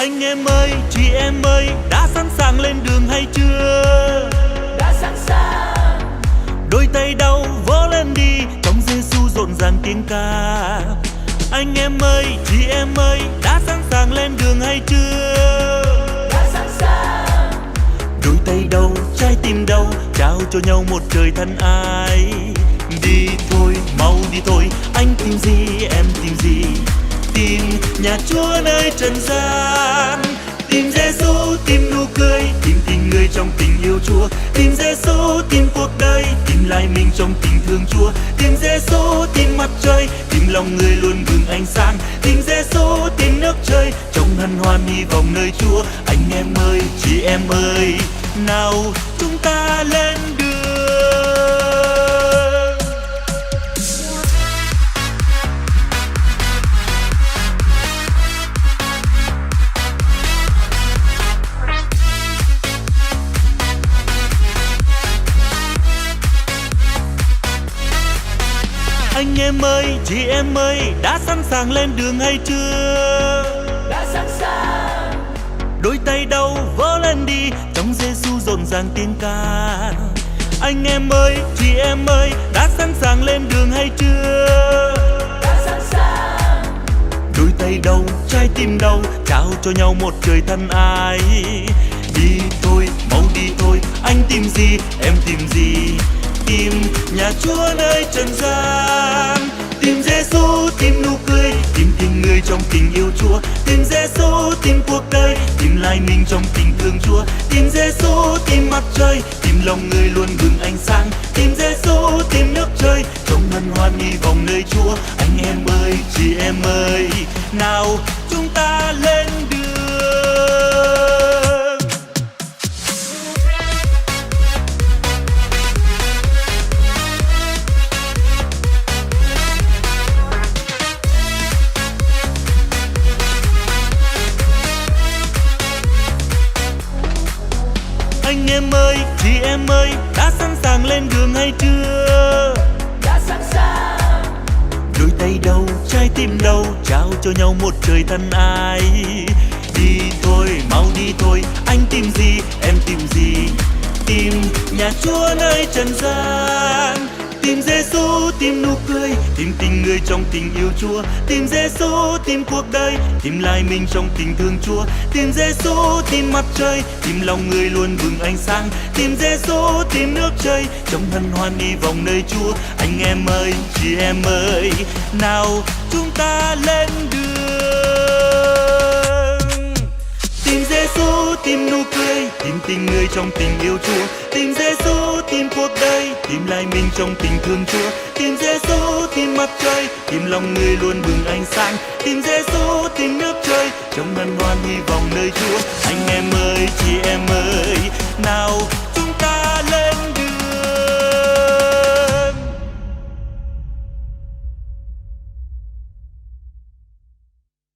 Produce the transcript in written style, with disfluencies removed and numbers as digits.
Anh em ơi, chị em ơi, đã sẵn sàng lên đường hay chưa? Đã sẵn sàng. Đôi tay đau vỗ lên đi, trong Giêsu rộn ràng tiếng ca. Anh em ơi, chị em ơi, đã sẵn sàng lên đường hay chưa? Đã sẵn sàng. Đôi tay đau, trái tim đau, trao cho nhau một trời thân ái. Đi thôi, mau đi thôi, anh tìm gì, em tìm gì? Tìm nhà Chúa nơi trần gian. Tìm Giêsu, tìm nụ cười, tìm tình người trong tình yêu Chúa. Tìm Giêsu, tìm cuộc đời, tìm lại mình trong tình thương Chúa. Tìm Giêsu, tìm mặt trời, tìm lòng người luôn bừng ánh sáng. Tìm Giêsu, tìm nước trời, trong hân hoan hy vọng nơi Chúa. Anh em ơi, chị em ơi, nào chúng ta lên đường. Anh em ơi, chị em ơi, đã sẵn sàng lên đường hay chưa? Đã sẵn sàng. Đôi tay đau vỗ lên đi, trong Giêsu rộn ràng tiếng ca. Anh em ơi, chị em ơi, đã sẵn sàng lên đường hay chưa? Đã sẵn sàng. Đôi tay đau, trái tim đau, trao cho nhau một trời thân ái. Đi thôi, mau đi thôi, anh tìm gì, em tìm gì? Tìm nhà Chúa nơi trần gian. Tìm Giêsu, tìm nụ cười, tìm tình người trong tình yêu Chúa. Tìm Giêsu, tìm cuộc đời, tìm lại mình trong tình thương Chúa. Tìm Giêsu, tìm mặt trời, tìm lòng người luôn bừng ánh sáng. Tìm Giêsu, tìm nước trời, trong hân hoan hy vọng nơi Chúa. Anh em ơi, chị em ơi, nào chúng ta lên đường. Anh em ơi, chị em ơi, đã sẵn sàng lên đường hay chưa? Đã sẵn sàng. Đôi tay đau, trái tim đau, trao cho nhau một trời thân ái. Đi thôi, mau đi thôi, anh tìm gì, em tìm gì? Tìm nhà Chúa nơi trần gian. Tìm Giêsu, tìm nụ cười, tìm tình người trong tình yêu Chúa. Tìm Giêsu, tìm cuộc đời, tìm lại mình trong tình thương Chúa. Tìm Giêsu, tìm mặt trời, tìm lòng người luôn bừng ánh sáng. Tìm Giêsu, tìm nước trời, trong hân hoan hy vọng nơi Chúa. Anh em ơi, chị em ơi, nào chúng ta lên đường. Tìm Giêsu, tìm nụ cười, tìm tình người trong tình yêu Chúa. Tìm Giêsu, tìm cuộc đời, tìm lại mình trong tình thương Chúa. Tìm Giêsu, tìm mặt trời, tìm lòng người luôn bừng ánh sáng. Tìm Giêsu, tìm nước trời, trong hân hoan hy vọng nơi Chúa. Anh em ơi, chị em ơi, nào